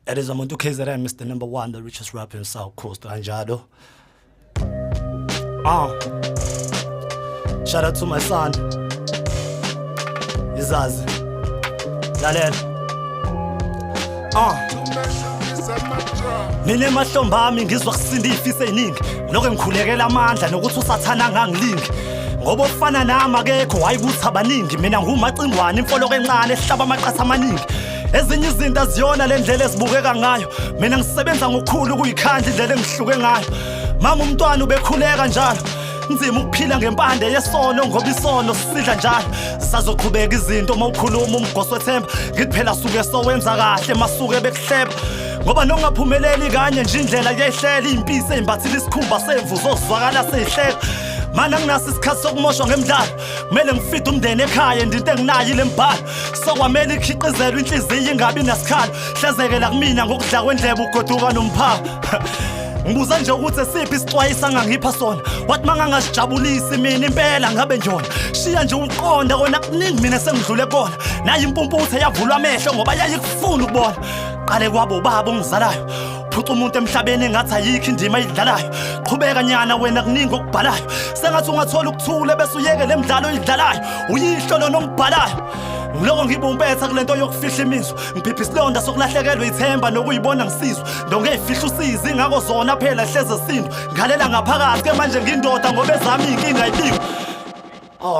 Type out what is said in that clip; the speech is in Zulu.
It is umuntu KZN, Mr. Number 1, the richest rapper in South Coast, kanjalo. Shout out to my son. Izazi. Lalela. Mina emahlomba ngizwa kusinda ifise eziningi. Lokho ngikhulekela amandla nokuthi usathana ngangilingi. Ngoba ofana nami akekho wayikuthi abaningi. Mina ngumacingwane imfoloko encane ehlaba amaqatha amaningi. Ezinye izinto aziyona lendlela ezibukeka ngayo. Mina ngisebenza ngokukhulu kuyikhandla indlela engihluke ngayo. Mama umntwana ubekhuleka njalo. Nzima ukuphila ngempande yesono ngoba isono sisidla njalo. Sazoqhubeka izinto mawukhuluma umgoso wethemba. Ngithi phela suke sowenza kahle masuke bekuhleba. Ngoba nongaphumeleli kanye nje indlela yehlela impisi ezimbathile isikhumba semvu zozwakala seyihleka. Mana nginasi isikhathi sokumoshwa ngemidlalo. Kumele ngifide umndeni ekhaya into enginayo ile mbhalo. Sokwamele ikhiqizelwe inhliziyo ingabi nasikhalo. Hlezekela kumina ngokudla kwendlebe ugoduka nomphako. Ngibuza nje ukuthi siphi isixwayiso angangipha sona. Wathi mangangasijabulisi mina impela ngabe njona. Shiya nje uqonda kona kuningi mina sengidlule kona. Nayi impumputhe yavulwa amehlo ngoba yayikufuna ukubona. Qale kwabo baba ongizalayo. Phutha umuntu emhlabeni engathi ayikho indima ayidlalayo. Qhubeka nyana wena kuningi okubhalayo. Sengathi ungathola ukuthula bese uyeke lemidlalo oyidlalayo. Uyihlo lo nongibhalayo. Ngiloko ngibumpetha kulento yokufihla imizwa. Ngiphiphisa isilonda sokulahlekelwa ithemba nokuyibona ngisizwa. Ndongefihla usizi ngako zona phela hleze sinto. Ngalela ngaphakathi ke manje ngindoda ngoba ezami inkinga ayibikho.